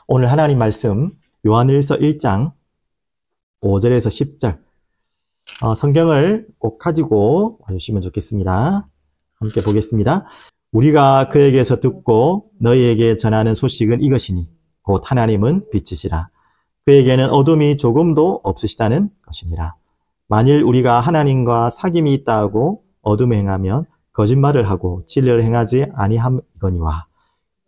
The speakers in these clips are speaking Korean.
오늘 하나님 말씀 요한일서 1장 5절에서 10절 성경을 꼭 가지고 와주시면 좋겠습니다. 함께 보겠습니다. 우리가 그에게서 듣고 너희에게 전하는 소식은 이것이니 곧 하나님은 빛이시라. 그에게는 어둠이 조금도 없으시다는 것이니라. 만일 우리가 하나님과 사귐이 있다 하고 어둠에 행하면 거짓말을 하고 진리를 행하지 아니함이거니와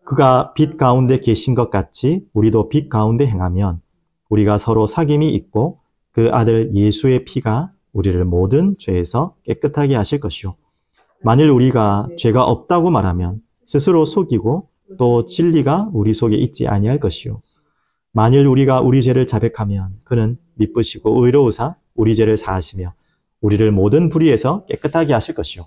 그가 빛 가운데 계신 것 같이 우리도 빛 가운데 행하면 우리가 서로 사귐이 있고 그 아들 예수의 피가 우리를 모든 죄에서 깨끗하게 하실 것이요. 만일 우리가 죄가 없다고 말하면 스스로 속이고 또 진리가 우리 속에 있지 아니할 것이요. 만일 우리가 우리 죄를 자백하면 그는 미쁘시고 의로우사 우리 죄를 사하시며 우리를 모든 불의에서 깨끗하게 하실 것이요.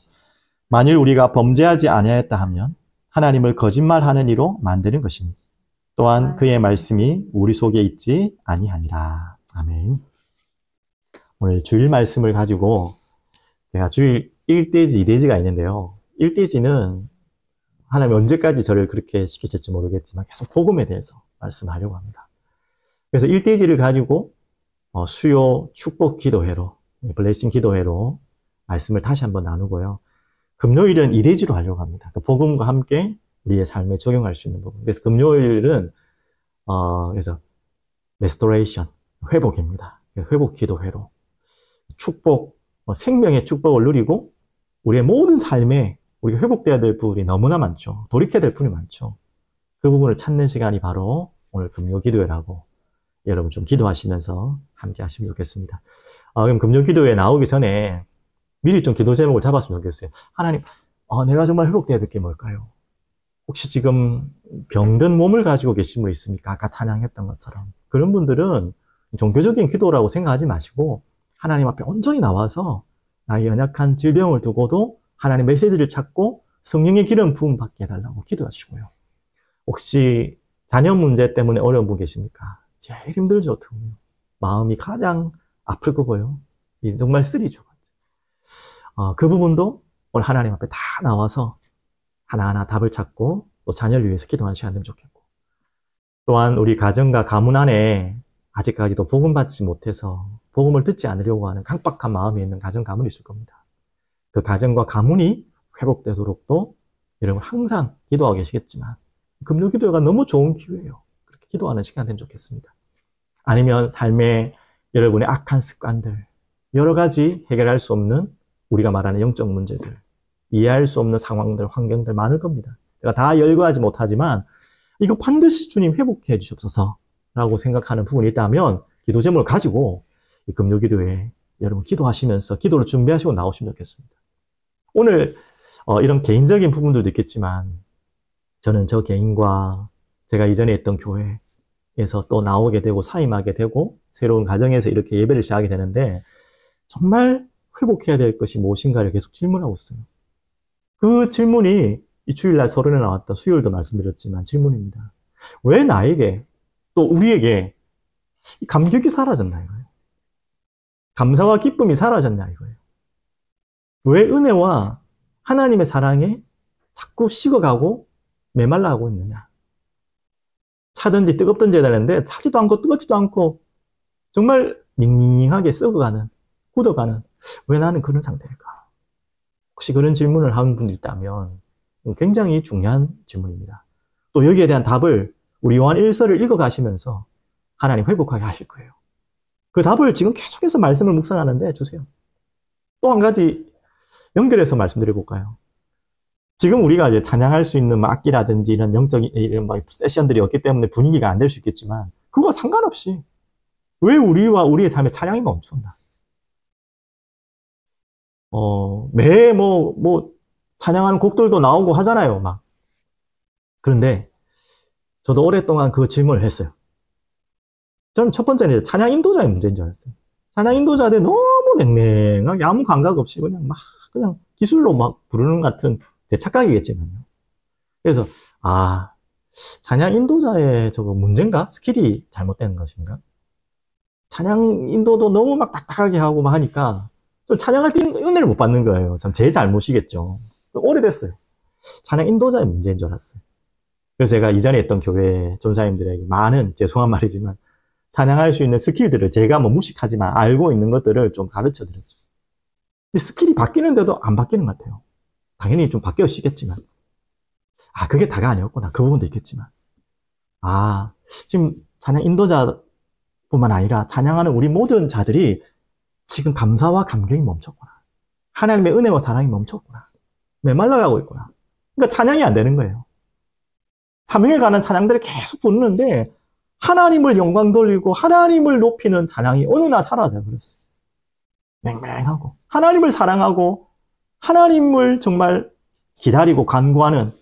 만일 우리가 범죄하지 아니하였다 하면 하나님을 거짓말하는 이로 만드는 것이니 또한 그의 말씀이 우리 속에 있지 아니하니라. 아멘. 오늘 주일 말씀을 가지고 제가 주일 1대지, 2대지가 있는데요. 1대지는 하나님 언제까지 저를 그렇게 시키실지 모르겠지만 계속 복음에 대해서 말씀하려고 합니다. 그래서 1대지를 가지고 수요 축복 기도회로, 블레싱 기도회로 말씀을 다시 한번 나누고요. 금요일은 2대지로 하려고 합니다. 복음과 함께 우리의 삶에 적용할 수 있는 부분. 그래서 금요일은 그래서 restoration, 회복입니다. 회복 기도회로 축복, 생명의 축복을 누리고 우리의 모든 삶에 우리가 회복돼야 될 부분이 너무나 많죠. 돌이켜야 될 부분이 많죠. 그 부분을 찾는 시간이 바로 오늘 금요 기도회라고 여러분 좀 기도하시면서 함께 하시면 좋겠습니다. 그럼 금요 기도회에 나오기 전에 미리 좀 기도 제목을 잡았으면 좋겠어요. 하나님, 내가 정말 회복돼야 될 게 뭘까요? 혹시 지금 병든 몸을 가지고 계신 분 있습니까? 아까 찬양했던 것처럼. 그런 분들은 종교적인 기도라고 생각하지 마시고 하나님 앞에 온전히 나와서 나의 연약한 질병을 두고도 하나님 메시지를 찾고 성령의 기름 부음 받게 해달라고 기도하시고요. 혹시 자녀 문제 때문에 어려운 분 계십니까? 제일 힘들죠. 마음이 가장 아플 거고요. 정말 쓰리죠. 그 부분도 오늘 하나님 앞에 다 나와서 하나하나 답을 찾고 또 자녀를 위해서 기도하는 시간 되면 좋겠고, 또한 우리 가정과 가문 안에 아직까지도 복음 받지 못해서 복음을 듣지 않으려고 하는 강박한 마음이 있는 가정 가문이 있을 겁니다. 그 가정과 가문이 회복되도록도 여러분 항상 기도하고 계시겠지만 금요 기도회가 너무 좋은 기회예요. 그렇게 기도하는 시간 되면 좋겠습니다. 아니면 삶의 여러분의 악한 습관들, 여러 가지 해결할 수 없는 우리가 말하는 영적 문제들, 이해할 수 없는 상황들, 환경들 많을 겁니다. 제가 다 열거하지 못하지만 이거 반드시 주님 회복해 주시옵소서 라고 생각하는 부분이 있다면 기도 제목을 가지고 이 금요 기도회에 여러분 기도하시면서 기도를 준비하시고 나오시면 좋겠습니다. 오늘 이런 개인적인 부분들도 있겠지만 저는 저 개인과 제가 이전에 했던 교회에서 또 나오게 되고 사임하게 되고 새로운 가정에서 이렇게 예배를 시작하게 되는데 정말 회복해야 될 것이 무엇인가를 계속 질문하고 있어요. 그 질문이 이 주일날 서론에 나왔던 수요일도 말씀드렸지만 질문입니다. 왜 나에게 또 우리에게 감격이 사라졌나 이거예요. 감사와 기쁨이 사라졌냐 이거예요. 왜 은혜와 하나님의 사랑에 자꾸 식어가고 메말라하고 있느냐. 차든지 뜨겁든지 해야 되는데 차지도 않고 뜨겁지도 않고 정말 밍밍하게 썩어가는, 굳어가는, 왜 나는 그런 상태일까? 혹시 그런 질문을 하는 분이 있다면 굉장히 중요한 질문입니다. 또 여기에 대한 답을 우리 요한 1서를 읽어가시면서 하나님 회복하게 하실 거예요. 그 답을 지금 계속해서 말씀을 묵상하는데 주세요. 또 한 가지 연결해서 말씀드려볼까요? 지금 우리가 이제 찬양할 수 있는 악기라든지 이런 영적인 이런 세션들이 없기 때문에 분위기가 안 될 수 있겠지만 그거 상관없이 왜 우리와 우리의 삶에 찬양이 멈췄나? 매 찬양하는 곡들도 나오고 하잖아요, 막. 그런데 저도 오랫동안 그 질문을 했어요. 저는 첫 번째는 찬양 인도자의 문제인 줄 알았어요. 찬양 인도자들 너무 냉랭하게 아무 감각 없이 그냥 기술로 막 부르는 것 같은 제 착각이겠지만요. 그래서 찬양 인도자의 저거 문제인가? 스킬이 잘못된 것인가? 찬양 인도도 너무 막 딱딱하게 하고 막 하니까 좀 찬양할 때 은혜를 못 받는 거예요. 전 제 잘못이겠죠. 오래됐어요. 찬양 인도자의 문제인 줄 알았어요. 그래서 제가 이전에 했던 교회 전사님들에게 많은, 죄송한 말이지만, 찬양할 수 있는 스킬들을 제가 뭐 무식하지만 알고 있는 것들을 좀 가르쳐 드렸죠. 근데 스킬이 바뀌는데도 안 바뀌는 것 같아요. 당연히 좀 바뀌었겠지만. 그게 다가 아니었구나. 그 부분도 있겠지만. 지금 찬양 인도자뿐만 아니라 찬양하는 우리 모든 자들이 지금 감사와 감격이 멈췄구나. 하나님의 은혜와 사랑이 멈췄구나. 메말라가고 있구나. 그러니까 찬양이 안 되는 거예요. 사명에 관한 찬양들을 계속 부르는데 하나님을 영광 돌리고 하나님을 높이는 찬양이 어느 날 사라져 버렸어요. 맹맹하고 하나님을 사랑하고 하나님을 정말 기다리고 간구하는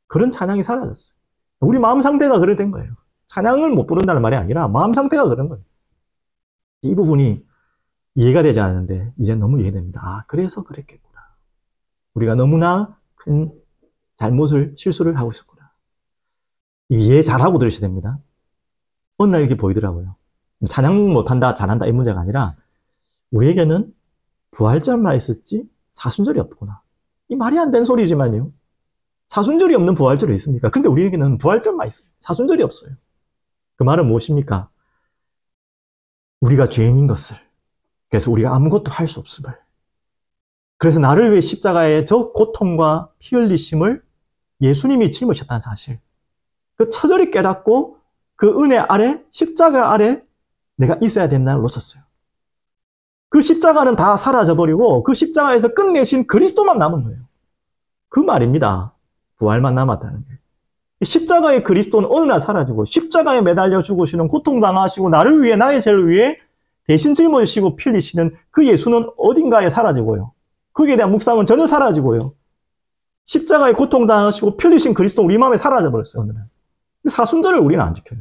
그런 찬양이 사라졌어요. 우리 마음 상태가 그래 된 거예요. 찬양을 못 부른다는 말이 아니라 마음 상태가 그런 거예요. 이 부분이 이해가 되지 않았는데 이제 너무 이해됩니다. 그래서 그랬겠구나. 우리가 너무나 큰 실수를 하고 있었구나. 이해 잘하고 들으셔야 됩니다. 어느 날 이렇게 보이더라고요. 찬양 못한다, 잘한다 이 문제가 아니라 우리에게는 부활절만 있었지 사순절이 없구나. 이 말이 안 되는 소리지만요. 사순절이 없는 부활절이 있습니까? 근데 우리에게는 부활절만 있어요. 사순절이 없어요. 그 말은 무엇입니까? 우리가 죄인인 것을, 그래서 우리가 아무것도 할 수 없음을, 그래서 나를 위해 십자가의 저 고통과 피 흘리심을 예수님이 짊으셨다는 사실, 그 처절히 깨닫고 그 은혜 아래, 십자가 아래 내가 있어야 된다는 걸 놓쳤어요. 그 십자가는 다 사라져버리고 그 십자가에서 끝내신 그리스도만 남은 거예요. 그 말입니다. 부활만 남았다는 게. 십자가의 그리스도는 어느 날 사라지고 십자가에 매달려 죽으시는, 고통당하시고 나를 위해, 나의 죄를 위해 대신 짊어지시고 피 흘리시는 그 예수는 어딘가에 사라지고요. 거기에 대한 묵상은 전혀 사라지고요. 십자가에 고통당하시고 피 흘리신 그리스도 우리 마음에 사라져버렸어요. 어느 날. 사순절을 우리는 안 지켜요.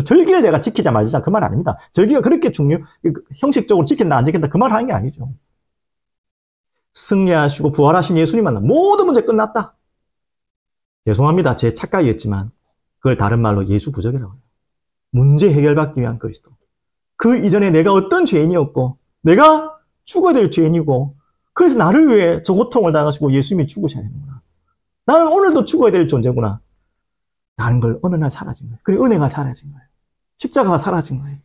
절기를 내가 지키자 말자 그 말 아닙니다. 절기가 그렇게 형식적으로 지킨다 안 지킨다 그 말 하는 게 아니죠. 승리하시고 부활하신 예수님 만나 모든 문제 끝났다. 죄송합니다. 제 착각이었지만 그걸 다른 말로 예수 부족이라고 해요. 문제 해결받기 위한 그리스도. 그 이전에 내가 어떤 죄인이었고 내가 죽어야 될 죄인이고 그래서 나를 위해 저 고통을 당하시고 예수님이 죽으셔야 되는구나. 나는 오늘도 죽어야 될 존재구나. 라는 걸 어느 날 사라진 거예요. 그리고 은혜가 사라진 거예요. 십자가가 사라진 거예요.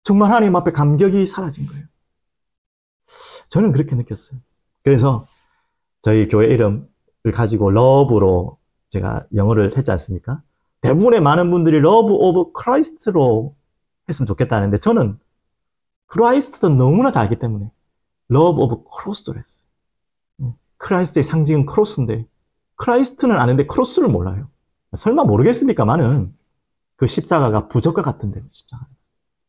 정말 하나님 앞에 감격이 사라진 거예요. 저는 그렇게 느꼈어요. 그래서 저희 교회 이름을 가지고 러브로 제가 영어를 했지 않습니까? 대부분의 많은 분들이 러브 오브 크라이스트로 했으면 좋겠다는데 저는 크라이스트도 너무나 잘 알기 때문에 러브 오브 크로스로 했어요. 크라이스트의 상징은 크로스인데 크라이스트는 아는데 크로스를 몰라요. 설마 모르겠습니까만은 그 십자가가 부적과 같은데 십자가.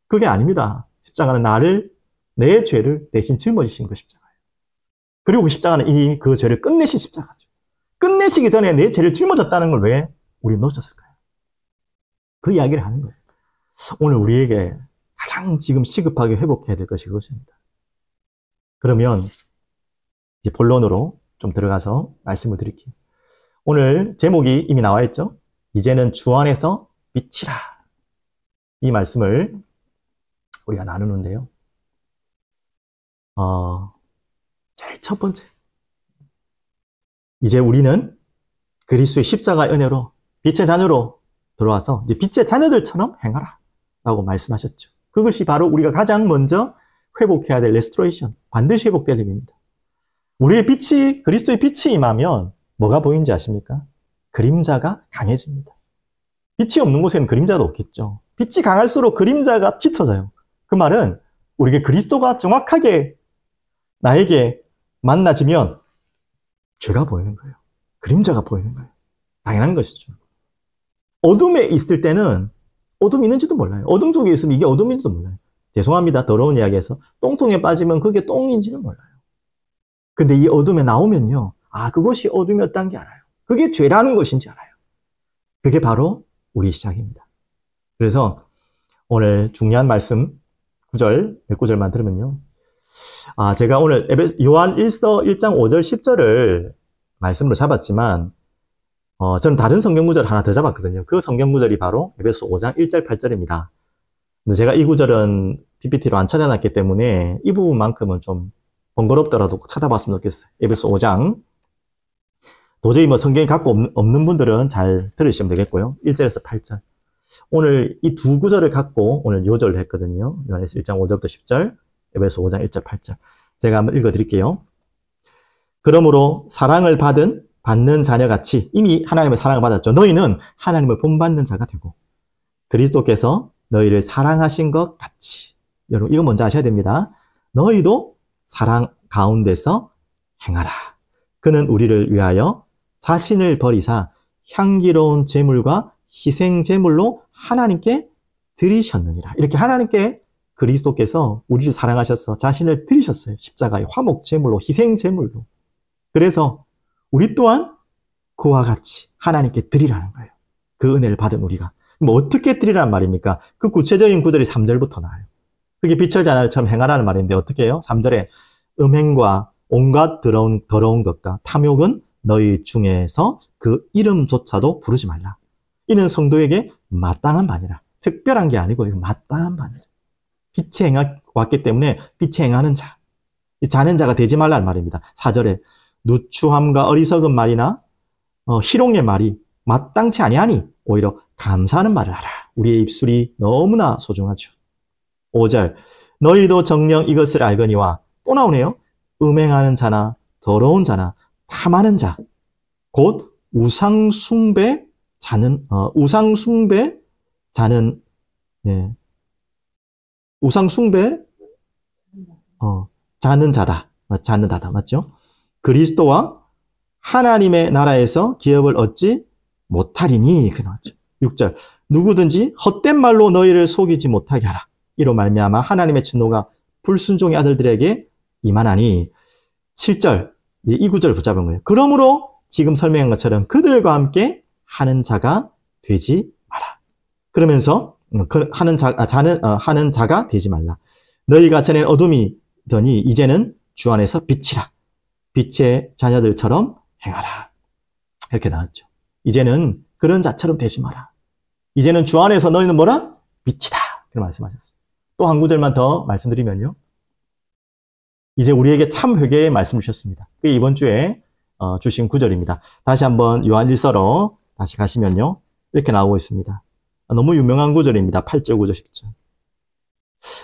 그게 아닙니다. 십자가는 내 죄를 대신 짊어지신 그 십자가예요. 그리고 그 십자가는 이미 그 죄를 끝내신 십자가죠. 끝내시기 전에 내 죄를 짊어졌다는 걸 왜 우리 놓쳤을까요? 그 이야기를 하는 거예요. 오늘 우리에게 가장 지금 시급하게 회복해야 될 것이 그것입니다. 그러면 이제 본론으로 좀 들어가서 말씀을 드릴게요. 오늘 제목이 이미 나와 있죠? 이제는 주 안에서 빛이라. 이 말씀을 우리가 나누는데요. 제일 첫 번째. 이제 우리는 그리스도의 십자가의 은혜로 빛의 자녀로 들어와서 빛의 자녀들처럼 행하라. 라고 말씀하셨죠. 그것이 바로 우리가 가장 먼저 회복해야 될 레스토레이션. 반드시 회복될 일입니다. 우리의 빛이, 그리스도의 빛이 임하면 뭐가 보이는지 아십니까? 그림자가 강해집니다. 빛이 없는 곳에는 그림자도 없겠죠. 빛이 강할수록 그림자가 짙어져요. 그 말은 우리에게 그리스도가 정확하게 나에게 만나지면 죄가 보이는 거예요. 그림자가 보이는 거예요. 당연한 것이죠. 어둠에 있을 때는 어둠이 있는지도 몰라요. 어둠 속에 있으면 이게 어둠인지도 몰라요. 죄송합니다. 더러운 이야기에서 똥통에 빠지면 그게 똥인지는 몰라요. 근데 이 어둠에 나오면요. 그것이 어둠이었다는 게 알아요. 그게 죄라는 것인지 알아요. 그게 바로 우리의 시작입니다. 그래서 오늘 중요한 말씀 9절, 몇 구절만 들으면요. 제가 오늘 요한 1서 1장 5절 10절을 말씀으로 잡았지만 저는 다른 성경 구절 하나 더 잡았거든요. 그 성경 구절이 바로 에베소 5장 1절 8절입니다. 근데 제가 이 구절은 PPT로 안 찾아놨기 때문에 이 부분만큼은 좀 번거롭더라도 찾아봤으면 좋겠어요. 에베소 5장 도저히 뭐 성경이 갖고 없는 분들은 잘 들으시면 되겠고요. 1절에서 8절. 오늘 이 두 구절을 갖고 오늘 요절을 했거든요. 요한일서 1장 5절부터 10절, 에베소 5장 1절 8절. 제가 한번 읽어드릴게요. 그러므로 사랑을 받는 자녀같이 이미 하나님의 사랑을 받았죠. 너희는 하나님을 본받는 자가 되고 그리스도께서 너희를 사랑하신 것 같이. 여러분 이거 먼저 아셔야 됩니다. 너희도 사랑 가운데서 행하라. 그는 우리를 위하여 자신을 버리사 향기로운 제물과 희생 제물로 하나님께 드리셨느니라. 이렇게 하나님께 그리스도께서 우리를 사랑하셔서 자신을 드리셨어요. 십자가의 화목 제물로, 희생 제물로. 그래서 우리 또한 그와 같이 하나님께 드리라는 거예요. 그 은혜를 받은 우리가. 뭐 어떻게 드리라는 말입니까? 그 구체적인 구절이 3절부터 나와요. 그게 빛을 자날처럼 행하라는 말인데 어떻게 해요? 3절에 음행과 온갖 더러운 것과 탐욕은 너희 중에서 그 이름조차도 부르지 말라. 이는 성도에게 마땅한 바니라. 특별한 게 아니고 이거 마땅한 바니라. 빛에 왔기 때문에 빛에 행하는 자. 자는 자가 되지 말라는 말입니다. 4절에 누추함과 어리석은 말이나 희롱의 말이 마땅치 아니하니 오히려 감사하는 말을 하라. 우리의 입술이 너무나 소중하죠. 5절 너희도 정녕 이것을 알거니와 또 나오네요. 음행하는 자나 더러운 자나 탐하는 자 곧 우상숭배 자는 자다 맞죠? 그리스도와 하나님의 나라에서 기업을 얻지 못하리니 그렇게 나왔죠. 6절 누구든지 헛된 말로 너희를 속이지 못하게 하라. 이로 말미암아 하나님의 진노가 불순종의 아들들에게 임하나니. 7절 이 구절을 붙잡은 거예요. 그러므로 지금 설명한 것처럼 그들과 함께 하는 자가 되지 마라. 그러면서 하는 자가 되지 말라. 너희가 전엔 어둠이더니 이제는 주 안에서 빛이라. 빛의 자녀들처럼 행하라. 이렇게 나왔죠. 이제는 그런 자처럼 되지 마라. 이제는 주 안에서 너희는 뭐라? 빛이다. 그렇게 말씀하셨어요. 또 한 구절만 더 말씀드리면요. 이제 우리에게 참 회개의 말씀을 주셨습니다. 그게 이번 주에 주신 구절입니다. 다시 한번 요한 1서로 다시 가시면요. 이렇게 나오고 있습니다. 너무 유명한 구절입니다. 8절, 9절, 10절.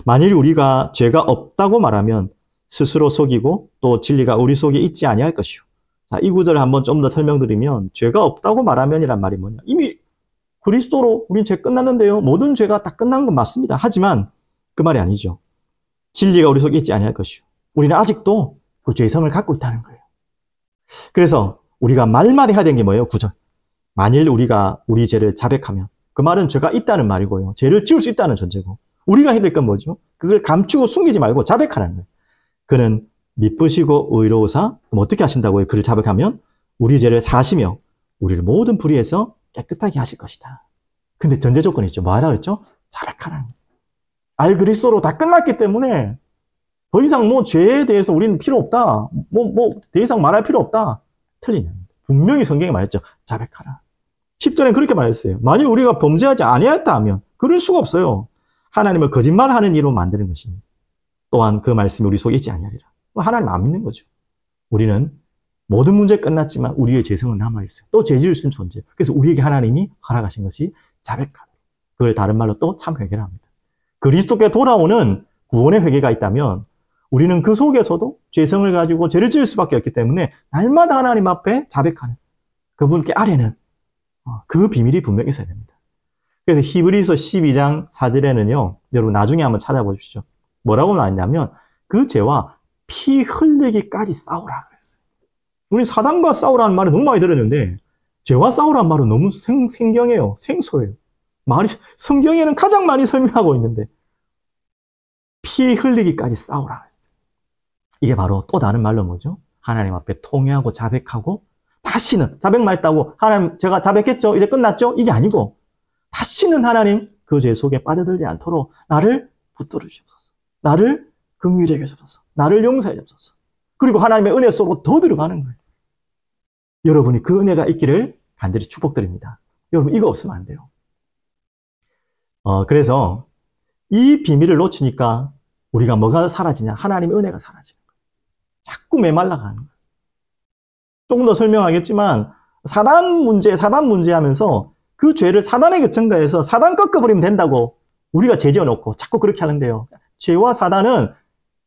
만일 우리가 죄가 없다고 말하면 스스로 속이고 또 진리가 우리 속에 있지 아니할 것이요. 자, 이 구절을 한번 좀 더 설명드리면 죄가 없다고 말하면이란 말이 뭐냐. 이미 그리스도로 우린 죄 끝났는데요. 모든 죄가 다 끝난 건 맞습니다. 하지만 그 말이 아니죠. 진리가 우리 속에 있지 아니할 것이요. 우리는 아직도 그 죄성을 갖고 있다는 거예요. 그래서 우리가 말마다 해야 되는 게 뭐예요? 9절. 만일 우리가 우리 죄를 자백하면 그 말은 죄가 있다는 말이고요. 죄를 지을 수 있다는 존재고 우리가 해야 될 건 뭐죠? 그걸 감추고 숨기지 말고 자백하라는 거예요. 그는 미쁘시고 의로우사 어떻게 하신다고요? 그를 자백하면 우리 죄를 사시며 우리를 모든 불의에서 깨끗하게 하실 것이다. 근데 전제 조건이 있죠. 뭐 하라고 했죠? 자백하라는 거예요. 아예 그리스도로 다 끝났기 때문에 더 이상 뭐 죄에 대해서 우리는 필요 없다. 더 이상 말할 필요 없다. 틀리냐. 분명히 성경에 말했죠. 자백하라. 10절엔 그렇게 말했어요. 만일 우리가 범죄하지 아니하였다 하면 그럴 수가 없어요. 하나님을 거짓말하는 이로 만드는 것이니 또한 그 말씀이 우리 속에 있지 아니하리라. 하나님 안 믿는 거죠. 우리는 모든 문제 끝났지만 우리의 죄성은 남아있어요. 또 죄 지을 수 있는 존재. 그래서 우리에게 하나님이 허락하신 것이 자백하라. 그걸 다른 말로 또 참 회개라 합니다. 그리스도께 돌아오는 구원의 회개가 있다면 우리는 그 속에서도 죄성을 가지고 죄를 지을 수밖에 없기 때문에 날마다 하나님 앞에 자백하는 그분께 아뢰는 그 비밀이 분명히 있어야 됩니다. 그래서 히브리서 12장 4절에는요. 여러분 나중에 한번 찾아보십시오. 뭐라고 나왔냐면 그 죄와 피 흘리기까지 싸우라 그랬어요. 우리 사단과 싸우라는 말을 너무 많이 들었는데 죄와 싸우라는 말은 너무 생경해요. 생소해요. 성경에는 가장 많이 설명하고 있는데 피 흘리기까지 싸우라 그랬어요. 이게 바로 또 다른 말로 뭐죠? 하나님 앞에 통회하고 자백하고 다시는 자백만 했다고 하나님 제가 자백했죠? 이제 끝났죠? 이게 아니고 다시는 하나님 그 죄 속에 빠져들지 않도록 나를 붙들어 주옵소서. 나를 긍휼히 여기소서. 나를 용서해 주옵소서. 그리고 하나님의 은혜 속으로 더 들어가는 거예요. 여러분이 그 은혜가 있기를 간절히 축복드립니다. 여러분 이거 없으면 안 돼요. 그래서 이 비밀을 놓치니까 우리가 뭐가 사라지냐? 하나님의 은혜가 사라지는 거예요. 자꾸 메말라가는 거예요. 조금 더 설명하겠지만 사단 문제 하면서 그 죄를 사단에게 전가해서 사단 꺾어버리면 된다고 우리가 제지어놓고 자꾸 그렇게 하는데요. 죄와 사단은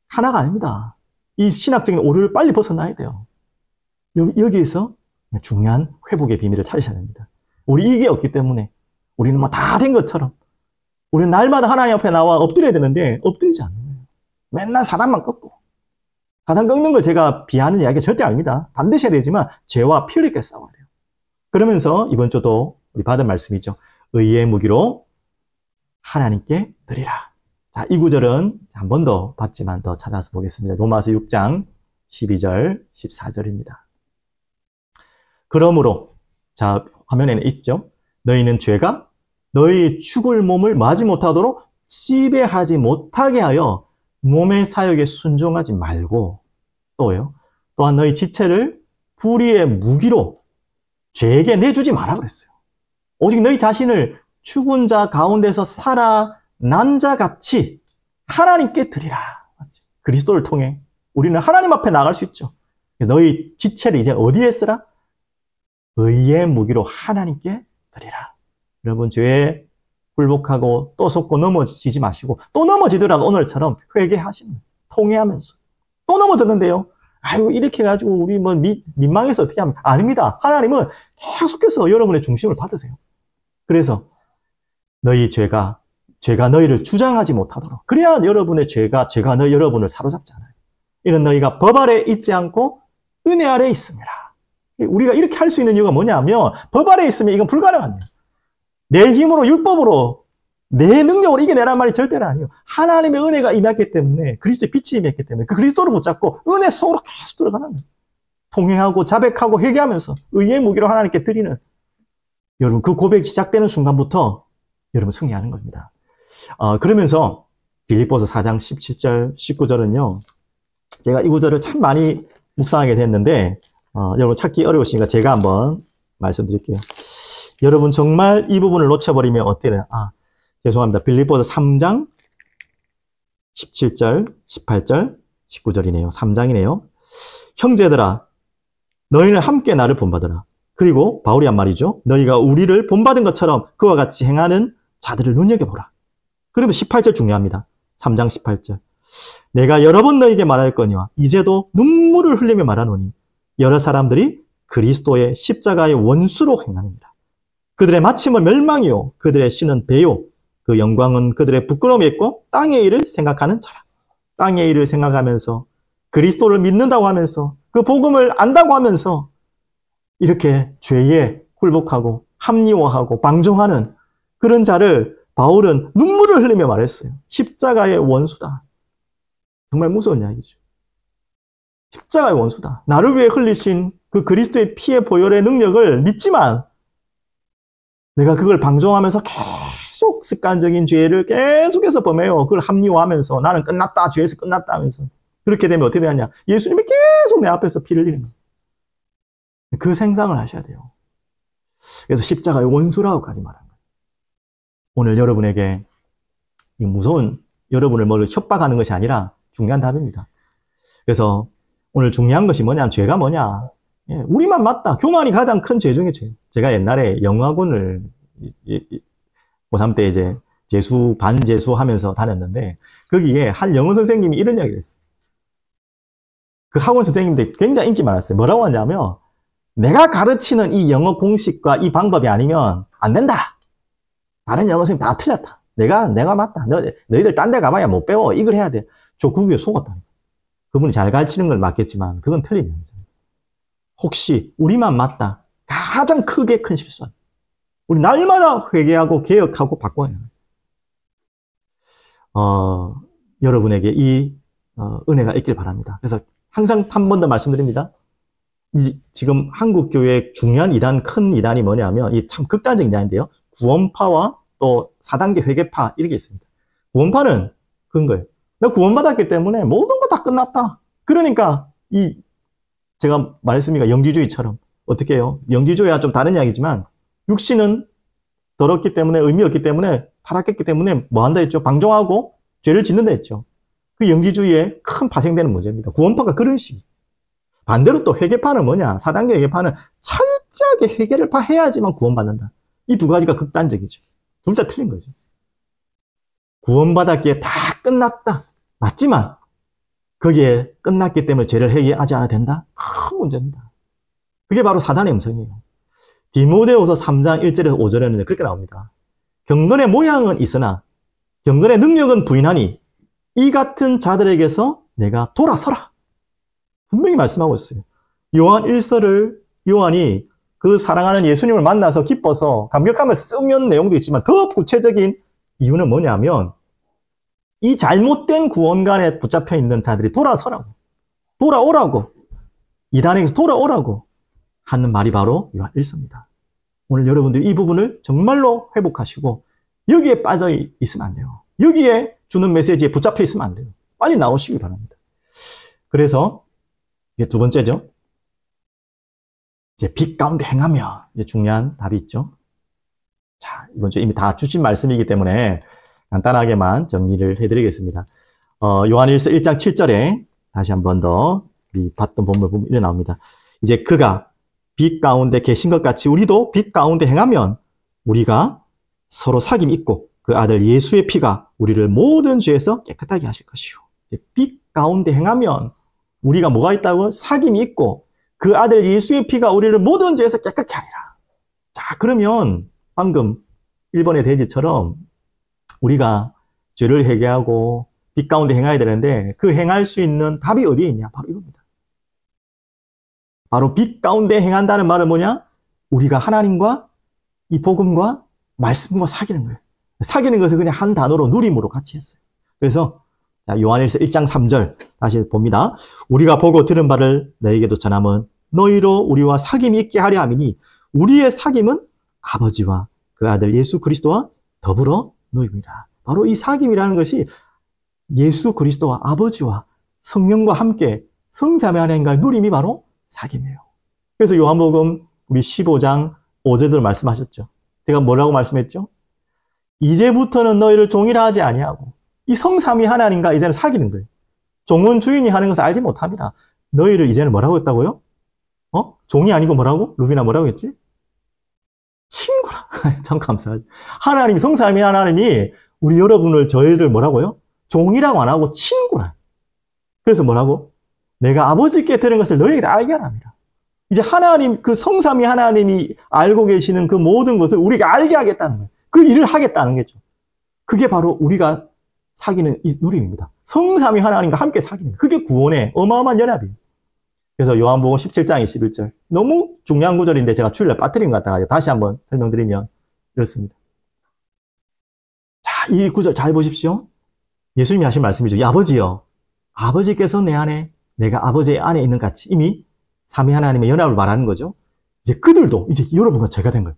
하나가 아닙니다. 이 신학적인 오류를 빨리 벗어나야 돼요. 여기에서 중요한 회복의 비밀을 찾으셔야 됩니다. 우리 이게 없기 때문에 우리는 뭐 다 된 것처럼 우리는 날마다 하나님 앞에 나와 엎드려야 되는데 엎드리지 않는 거예요. 맨날 사단만 꺾고. 사단 꺾는 걸 제가 비하하는 이야기가 절대 아닙니다. 반드시 해야 되지만 죄와 피 흘리게 싸워야 돼요. 그러면서 이번 주도 우리 받은 말씀이죠. 의의 무기로 하나님께 드리라. 자, 이 구절은 한 번 더 봤지만 더 찾아서 보겠습니다. 로마서 6장 12절, 14절입니다. 그러므로, 자, 화면에는 있죠. 너희는 죄가 너희 죽을 몸을 마지 못하도록 지배하지 못하게 하여 몸의 사역에 순종하지 말고, 또요. 또한 너희 지체를 불의의 무기로 죄에게 내주지 마라 그랬어요. 오직 너희 자신을 죽은 자 가운데서 살아난 자 같이 하나님께 드리라. 그리스도를 통해 우리는 하나님 앞에 나갈 수 있죠. 너희 지체를 이제 어디에 쓰라? 의의 무기로 하나님께 드리라. 여러분 죄에 굴복하고 또 속고 넘어지지 마시고 또 넘어지더라도 오늘처럼 회개하시면 통회하면서 또 넘어졌는데요. 아이고 이렇게 해가지고 우리 뭐 민망해서 어떻게 하면 아닙니다. 하나님은 계속해서 여러분의 중심을 받으세요. 그래서 너희 죄가 너희를 주장하지 못하도록 그래야 여러분의 죄가 여러분을 사로잡잖아요. 이런 너희가 법 아래 있지 않고 은혜 아래 있습니다. 우리가 이렇게 할 수 있는 이유가 뭐냐면 법 아래 있으면 이건 불가능합니다. 내 힘으로 율법으로 내 능력으로 이겨내란 말이 절대로 아니에요. 하나님의 은혜가 임했기 때문에 그리스도의 빛이 임했기 때문에 그 그리스도를 붙잡고 은혜 속으로 계속 들어가는 거예요. 통행하고 자백하고 회개하면서 의의 무기로 하나님께 드리는 여러분 그 고백이 시작되는 순간부터 여러분 승리하는 겁니다. 그러면서 빌립보서 4장 17절 19절은요. 제가 이 구절을 참 많이 묵상하게 됐는데 여러분 찾기 어려우시니까 제가 한번 말씀드릴게요. 여러분 정말 이 부분을 놓쳐버리면 어때요? 죄송합니다. 빌립보서 3장 17절, 18절, 19절이네요. 3장이네요. 형제들아, 너희는 함께 나를 본받으라. 그리고 바울이 한 말이죠. 너희가 우리를 본받은 것처럼 그와 같이 행하는 자들을 눈여겨보라. 그러면 18절 중요합니다. 3장 18절. 내가 여러 번 너희에게 말하였거니와 이제도 눈물을 흘리며 말하노니 여러 사람들이 그리스도의 십자가의 원수로 행하느니라. 그들의 마침은 멸망이요 그들의 신은 배요 그 영광은 그들의 부끄러움이 있고 땅의 일을 생각하는 자라. 땅의 일을 생각하면서 그리스도를 믿는다고 하면서 그 복음을 안다고 하면서 이렇게 죄에 굴복하고 합리화하고 방종하는 그런 자를 바울은 눈물을 흘리며 말했어요. 십자가의 원수다. 정말 무서운 이야기죠. 십자가의 원수다. 나를 위해 흘리신 그 그리스도의 피의 보혈의 능력을 믿지만 내가 그걸 방종하면서 계속 습관적인 죄를 계속해서 범해요. 그걸 합리화하면서 나는 끝났다. 죄에서 끝났다 하면서. 그렇게 되면 어떻게 되느냐. 예수님이 계속 내 앞에서 피를 흘리는 거예요. 그 생각을 하셔야 돼요. 그래서 십자가의 원수라고까지 말하는 거예요. 오늘 여러분에게 이 무서운 여러분을 뭘 협박하는 것이 아니라 중요한 답입니다. 그래서 오늘 중요한 것이 뭐냐면 죄가 뭐냐. 우리만 맞다. 교만이 가장 큰 죄 중에 죄. 제가 옛날에 영어학원을 고3 때 이제 반재수 하면서 다녔는데 거기에 한 영어 선생님이 이런 이야기를 했어요. 그 학원 선생님들 굉장히 인기 많았어요. 뭐라고 하냐면 내가 가르치는 이 영어 공식과 이 방법이 아니면 안 된다. 다른 영어 선생님 다 틀렸다. 내가 맞다. 너희들 딴 데 가봐야 못 배워. 이걸 해야 돼. 저 그게 속았다. 그분이 잘 가르치는 건 맞겠지만 그건 틀린 거죠. 혹시 우리만 맞다. 가장 크게 큰 실수. 우리 날마다 회개하고 개혁하고 바꿔야 해요. 여러분에게 이 은혜가 있길 바랍니다. 그래서 항상 한 번 더 말씀드립니다. 지금 한국 교회의 중요한 이단, 큰 이단이 뭐냐면 이 참 극단적인 이단인데요. 구원파와 또 4단계 회개파 이렇게 있습니다. 구원파는 그런 거예요. 내가 구원받았기 때문에 모든 거 다 끝났다. 그러니까 제가 말했습니까? 영지주의처럼 어떻게 해요? 영지주의와 좀 다른 이야기지만 육신은 더럽기 때문에 의미 없기 때문에 타락했기 때문에 뭐 한다 했죠? 방종하고 죄를 짓는다 했죠. 그 영지주의의 큰 파생되는 문제입니다. 구원파가 그런 식이에요. 반대로 또 회개파는 뭐냐? 4단계 회개파는 철저하게 회개를 해야지만 구원받는다. 이 두 가지가 극단적이죠. 둘 다 틀린 거죠. 구원받았기에 다 끝났다. 맞지만 거기에 끝났기 때문에 죄를 회개하지 않아도 된다? 큰 문제입니다. 그게 바로 사단의 음성이에요. 디모데후서 3장 1절에서 5절에는 그렇게 나옵니다. 경건의 모양은 있으나 경건의 능력은 부인하니 이 같은 자들에게서 내가 돌아서라. 분명히 말씀하고 있어요. 요한 1서를 요한이 그 사랑하는 예수님을 만나서 기뻐서 감격하며 쓰면 내용도 있지만 더 구체적인 이유는 뭐냐면 이 잘못된 구원관에 붙잡혀 있는 자들이 돌아서라고, 돌아오라고, 이단에게서 돌아오라고 하는 말이 바로 요한 1서입니다. 오늘 여러분들이 이 부분을 정말로 회복하시고 여기에 빠져 있으면 안 돼요. 여기에 주는 메시지에 붙잡혀 있으면 안 돼요. 빨리 나오시기 바랍니다. 그래서 이게 두 번째죠. 이제 빛 가운데 행하며 이제 중요한 답이 있죠. 자, 이번 주 이미 다 주신 말씀이기 때문에 간단하게만 정리를 해드리겠습니다. 요한일서 1장 7절에 다시 한 번 더 우리 봤던 본문 보면 이래 나옵니다. 이제 그가 빛 가운데 계신 것 같이 우리도 빛 가운데 행하면 우리가 서로 사귐이 있고 그 아들 예수의 피가 우리를 모든 죄에서 깨끗하게 하실 것이요. 빛 가운데 행하면 우리가 뭐가 있다고? 사귐이 있고 그 아들 예수의 피가 우리를 모든 죄에서 깨끗하게 하리라. 자, 그러면 방금 1번의 돼지처럼 우리가 죄를 회개하고 빛 가운데 행해야 되는데 그 행할 수 있는 답이 어디에 있냐? 바로 이겁니다. 바로 빛 가운데 행한다는 말은 뭐냐? 우리가 하나님과 이 복음과 말씀과 사귀는 거예요. 사귀는 것을 그냥 한 단어로 누림으로 같이 했어요. 그래서 자, 요한일서 1장 3절 다시 봅니다. 우리가 보고 들은 바를 너에게도 전함은 너희로 우리와 사귐이 있게 하려 함이니 우리의 사귐은 아버지와 그 아들 예수 그리스도와 더불어 누림이라. 바로 이 사귐이라는 것이 예수 그리스도와 아버지와 성령과 함께 성삼위 하나님과의 누림이 바로 사귐이에요. 그래서 요한복음 우리 15장 5절을 말씀하셨죠. 제가 뭐라고 말씀했죠? 이제부터는 너희를 종이라 하지 아니하고 이 성삼위 하나님과 이제는 사귀는 거예요. 종은 주인이 하는 것을 알지 못합니다. 너희를 이제는 뭐라고 했다고요? 종이 아니고 뭐라고? 루비나 뭐라고 했지? 친구라. 참 감사하지. 하나님, 성삼위 하나님이 우리 여러분을, 저희를 뭐라고요? 종이라고 안 하고 친구라. 그래서 뭐라고? 내가 아버지께 들은 것을 너희에게 알게 하랍니다. 이제 하나님, 그 성삼위 하나님이 알고 계시는 그 모든 것을 우리가 알게 하겠다는 거예요. 그 일을 하겠다는 거죠. 그게 바로 우리가 사귀는 이 누림입니다. 성삼위 하나님과 함께 사귀는 거예요. 그게 구원의 어마어마한 연합이에요. 그래서 요한복음 17장 21절. 너무 중요한 구절인데 제가 주일날 빠뜨린 것 같다가 다시 한번 설명드리면 이렇습니다. 자, 이 구절 잘 보십시오. 예수님이 하신 말씀이죠. 이 아버지요. 아버지께서 내 안에, 내가 아버지 안에 있는 같이 이미 삼위 하나님의 연합을 말하는 거죠. 이제 그들도 이제 여러분과 제가 된 거예요.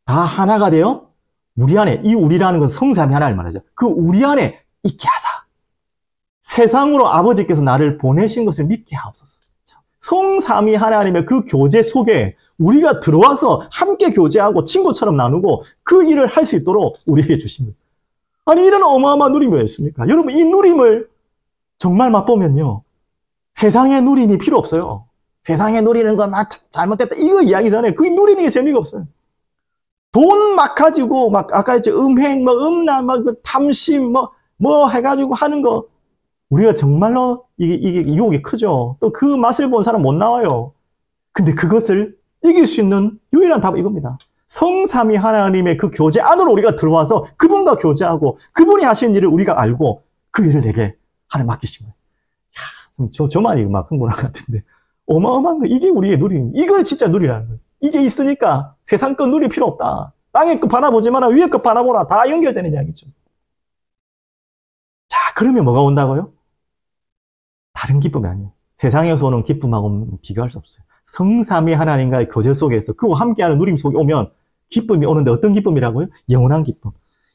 다 하나가 되어 우리 안에, 이 우리라는 건 성삼위 하나님을 말하죠. 그 우리 안에 있게 하사. 세상으로 아버지께서 나를 보내신 것을 믿게 하옵소서. 성삼위 하나님의 그 교제 속에 우리가 들어와서 함께 교제하고 친구처럼 나누고 그 일을 할 수 있도록 우리에게 주신 거예요. 아니, 이런 어마어마한 누림이 뭐였습니까? 여러분, 이 누림을 정말 맛보면요. 세상의 누림이 필요 없어요. 세상에 누리는 건 잘못됐다. 이거 이야기 전에 그 누리는 게 재미가 없어요. 돈 막 가지고, 막, 아까 했죠. 음행, 음란, 탐심, 해가지고 하는 거. 우리가 정말로 이게 유혹이 크죠. 또 그 맛을 본 사람 못 나와요. 근데 그것을 이길 수 있는 유일한 답은 이겁니다. 성삼위 하나님의 그 교제 안으로 우리가 들어와서 그분과 교제하고 그분이 하시는 일을 우리가 알고 그 일을 내게 하나님 맡기신 거예요. 야, 저만이 막 흥분한 것 같은데. 어마어마한 거. 이게 우리의 누림. 이걸 진짜 누리라는 거예요. 이게 있으니까 세상 것 누릴 필요 없다. 땅의 것 바라보지 마라. 위의 것 바라보라. 다 연결되는 이야기죠. 자, 그러면 뭐가 온다고요? 다른 기쁨이 아니에요. 세상에서 오는 기쁨하고는 비교할 수 없어요. 성삼위 하나님과의 교제 속에서 그와 함께하는 누림 속에 오면 기쁨이 오는데 어떤 기쁨이라고요? 영원한 기쁨.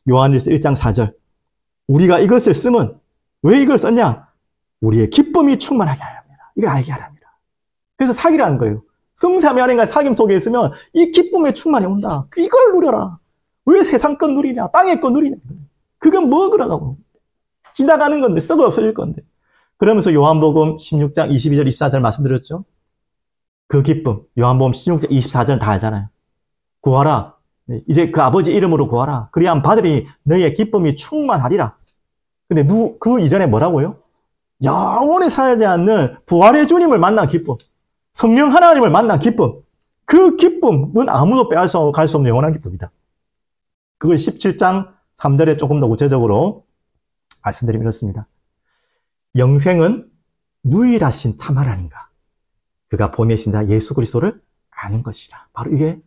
요한일서 1장 4절. 우리가 이것을 쓰면 왜 이걸 썼냐? 우리의 기쁨이 충만하게 하려 합니다. 이걸 알게 하려 합니다. 그래서 사귀라는 거예요. 성삼위 하나님과의 사귐 속에 있으면 이 기쁨의 충만이 온다. 이걸 누려라. 왜 세상 것 누리냐? 땅의 것 누리냐? 그건 뭐 그러라고. 지나가는 건데 썩어 없어질 건데. 그러면서 요한복음 16장 22절 24절 말씀드렸죠. 그 기쁨, 요한복음 16장 24절 다 알잖아요. 구하라. 이제 그 아버지 이름으로 구하라. 그리하면 받으리 너희의 기쁨이 충만하리라. 근데 그 이전에 뭐라고요? 영원히 사지 않는 부활의 주님을 만난 기쁨. 성령 하나님을 만난 기쁨. 그 기쁨은 아무도 빼앗아 수 없는 영원한 기쁨이다. 그걸 17장 3절에 조금 더 구체적으로 말씀드리면 이렇습니다. 영생은 유일하신 참 하나님과 그가 보내신 자 예수 그리스도를 아는 것이라. 바로 이게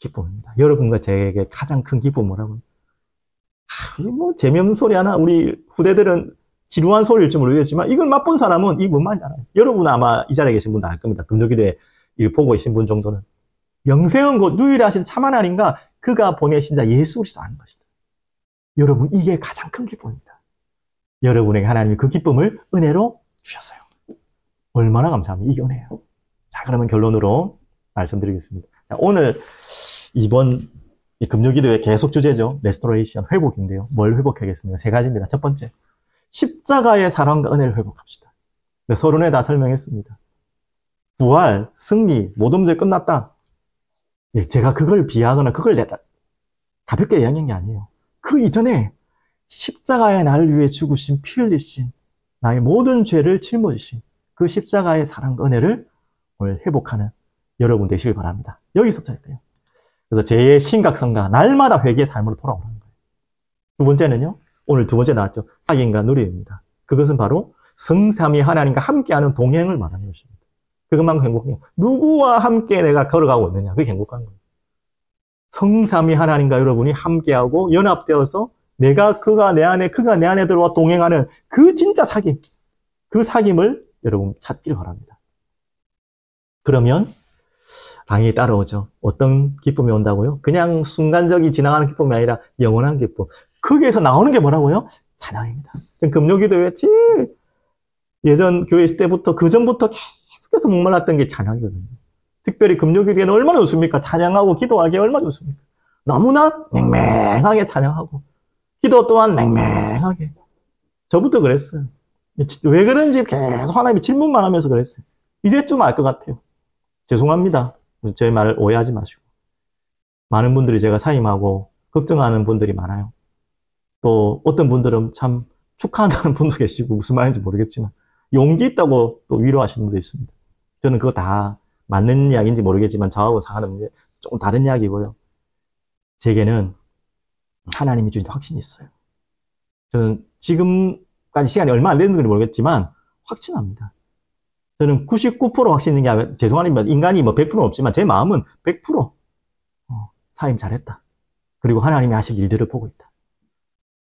기쁨입니다. 여러분과 제게 가장 큰 기쁨은 뭐라고요? 뭐 재미없는 소리 하나, 우리 후대들은 지루한 소리일 줄 모르겠지만 이걸 맛본 사람은 이 뭔 말인지 알아요. 여러분은 아마 이 자리에 계신 분도 알 겁니다. 금요기도에 일 보고 계신 분 정도는. 영생은 곧 유일하신 참 하나님과 그가 보내신 자 예수 그리스도 아는 것이다. 여러분, 이게 가장 큰 기쁨입니다. 여러분에게 하나님이 그 기쁨을 은혜로 주셨어요. 얼마나 감사합니다. 이게 은혜예요. 자, 그러면 결론으로 말씀드리겠습니다. 자, 오늘 이번 이 금요기도의 계속 주제죠. 레스토레이션, 회복인데요. 뭘 회복하겠습니까? 세 가지입니다. 첫 번째, 십자가의 사랑과 은혜를 회복합시다. 서론에 다 설명했습니다. 부활, 승리, 모든 문제 끝났다. 제가 그걸 비하하거나 그걸 가볍게 이야기한 게 아니에요. 그 이전에 십자가에 나를 위해 죽으신, 피 흘리신, 나의 모든 죄를 짊어지신 그 십자가의 사랑과 은혜를 오늘 회복하는 여러분 되시길 바랍니다. 여기서부터 했대요. 그래서 제 심각성과 날마다 회개의 삶으로 돌아오라는 거예요. 두 번째는요, 오늘 두 번째 나왔죠. 사귐과 누리입니다. 그것은 바로 성삼위 하나님과 함께하는 동행을 말하는 것입니다. 그것만 행복해요. 누구와 함께 내가 걸어가고 있느냐, 그게 행복한 거예요. 성삼위 하나님과 여러분이 함께하고 연합되어서 그가 내 안에 들어와 동행하는 그 진짜 사귐, 그 사귐을 여러분 찾기를 바랍니다. 그러면 당연히 따라오죠. 어떤 기쁨이 온다고요? 그냥 순간적이 지나가는 기쁨이 아니라 영원한 기쁨. 거기에서 나오는 게 뭐라고요? 찬양입니다. 금요기도에 제일 예전 교회 있을 때부터, 그 전부터 계속해서 목말랐던 게 찬양이거든요. 특별히 금요기도에는 얼마나 좋습니까? 찬양하고 기도하기 얼마나 좋습니까? 너무나 맹맹하게 찬양하고 기도 또한 맹맹하게. 저부터 그랬어요. 왜 그런지 계속 하나님이 질문만 하면서 그랬어요. 이제 좀 알 것 같아요. 죄송합니다. 제 말을 오해하지 마시고. 많은 분들이 제가 사임하고 걱정하는 분들이 많아요. 또 어떤 분들은 참 축하한다는 분도 계시고, 무슨 말인지 모르겠지만 용기 있다고 또 위로하시는 분도 있습니다. 저는 그거 다 맞는 이야기인지 모르겠지만 저하고 상하는 문제 조금 다른 이야기고요. 제게는 하나님이 주신 확신이 있어요. 저는 지금까지 시간이 얼마 안 됐는지 모르겠지만 확신합니다. 저는 99% 확신 있는 게 아니라, 죄송합니다. 인간이 뭐 100%는 없지만 제 마음은 100% 사임 잘했다. 그리고 하나님이 하실 일들을 보고 있다.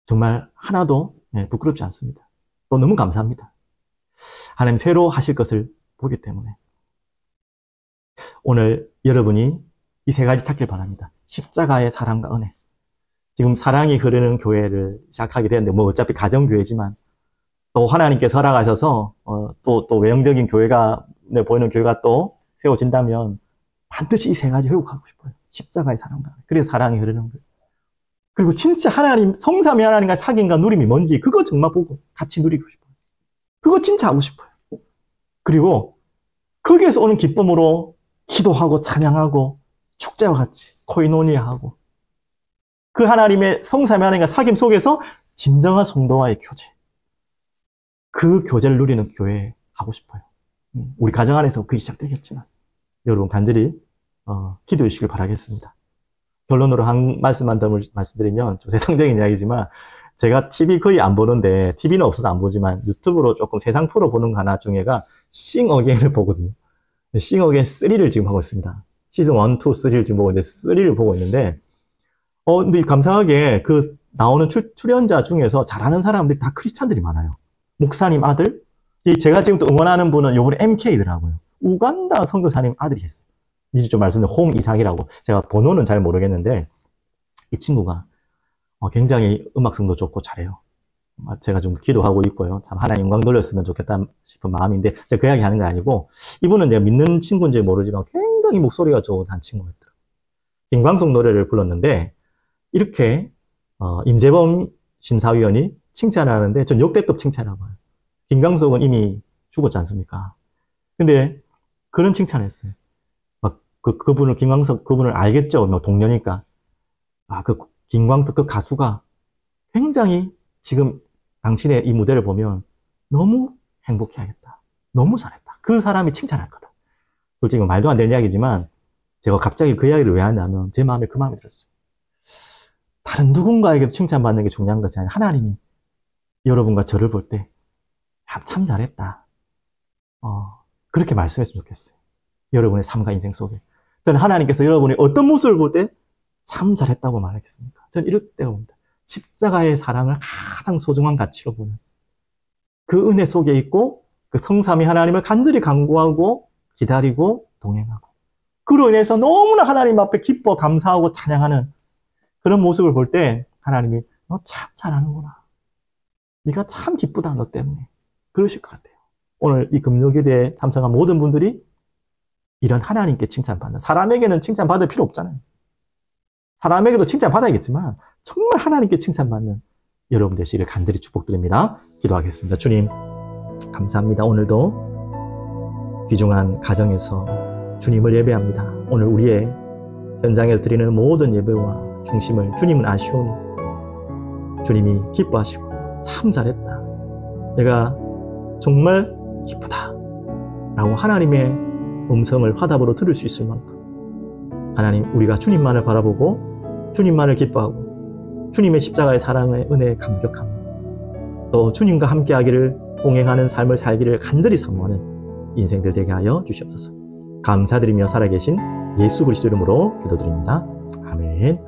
정말 하나도 부끄럽지 않습니다. 또 너무 감사합니다. 하나님 새로 하실 것을 보기 때문에 오늘 여러분이 이 세 가지 찾길 바랍니다. 십자가의 사랑과 은혜. 지금 사랑이 흐르는 교회를 시작하게 되는데, 뭐 어차피 가정교회지만 또 하나님께서 허락하셔서 또 외형적인 교회가, 보이는 교회가 또 세워진다면 반드시 이 세 가지 회복하고 싶어요. 십자가의 사랑과 은혜. 그래서 사랑이 흐르는 거예요. 그리고 진짜 하나님, 성삼위 하나님과 사귐과 누림이 뭔지 그거 정말 보고 같이 누리고 싶어요. 그거 진짜 하고 싶어요. 그리고 거기에서 오는 기쁨으로 기도하고 찬양하고 축제와 같이 코이노니아하고 그 하나님의 성삼위 하나님과 사귐 속에서 진정한 성도와의 교제, 그 교제를 누리는 교회 하고 싶어요. 우리 가정 안에서 그게 시작되겠지만 여러분 간절히 기도해 주시길 바라겠습니다. 결론으로 한 말씀만 더 말씀드리면, 좀 세상적인 이야기지만 제가 TV 거의 안 보는데, TV는 없어서 안 보지만 유튜브로 조금 세상 프로 보는 거 하나 중에가 싱어게인을 보거든요. 싱어게인 3를 지금 하고 있습니다. 시즌 1, 2, 3를 지금 보고 있는데 3를 보고 있는데 근데 감사하게 그 나오는 출연자 중에서 잘하는 사람들이 다 크리스찬들이 많아요. 목사님 아들, 제가 지금 또 응원하는 분은 요번에 MK더라고요. 우간다 선교사님 아들이 했어요. 이제 좀 말씀드린 홍이삭이라고, 제가 번호는 잘 모르겠는데 이 친구가 굉장히 음악성도 좋고 잘해요. 제가 좀 기도하고 있고요. 참 하나님 영광 돌렸으면 좋겠다 싶은 마음인데, 제가 그 이야기 하는 게 아니고, 이분은 내가 믿는 친구인지 모르지만 굉장히 목소리가 좋은 한 친구였더라고요. 김광석 노래를 불렀는데 이렇게 임재범 심사위원이 칭찬을 하는데 전 역대급 칭찬이라고 해요. 김광석은 이미 죽었지 않습니까? 근데 그런 칭찬했어요. 막 그분을 김광석 그분을 알겠죠? 뭐 동료니까. 그 김광석 그 가수가 굉장히 지금 당신의 이 무대를 보면 너무 행복해하겠다. 너무 잘했다. 그 사람이 칭찬할 거다. 솔직히 말도 안 되는 이야기지만 제가 갑자기 그 이야기를 왜 하냐면 제 마음에 그 마음이 들었어요. 다른 누군가에게도 칭찬받는 게 중요한 것이 아니라 하나님이 여러분과 저를 볼 때 참 잘했다. 그렇게 말씀했으면 좋겠어요. 여러분의 삶과 인생 속에. 저는 하나님께서 여러분이 어떤 모습을 볼 때 참 잘했다고 말하겠습니까? 저는 이럴 때가 옵니다. 십자가의 사랑을 가장 소중한 가치로 보는 그 은혜 속에 있고 그 성삼위 하나님을 간절히 간구하고 기다리고 동행하고 그로 인해서 너무나 하나님 앞에 기뻐 감사하고 찬양하는 그런 모습을 볼 때 하나님이 너 참 잘하는구나. 네가 참 기쁘다 너 때문에. 그러실 것 같아요. 오늘 이 금요기대에 참석한 모든 분들이 이런 하나님께 칭찬받는 사람에게는 칭찬받을 필요 없잖아요. 사람에게도 칭찬받아야겠지만 정말 하나님께 칭찬받는 여러분 되시기를 간절히 축복드립니다. 기도하겠습니다. 주님 감사합니다. 오늘도 귀중한 가정에서 주님을 예배합니다. 오늘 우리의 현장에서 드리는 모든 예배와 중심을 주님은 아시오니 주님이 기뻐하시고 참 잘했다. 내가 정말 기쁘다. 라고 하나님의 음성을 화답으로 들을 수 있을 만큼 하나님 우리가 주님만을 바라보고 주님만을 기뻐하고 주님의 십자가의 사랑의 은혜에 감격합니다. 또 주님과 함께하기를 동행하는 삶을 살기를 간절히 사모하는 인생들 되게 하여 주시옵소서. 감사드리며 살아계신 예수 그리스도 이름으로 기도드립니다. 아멘.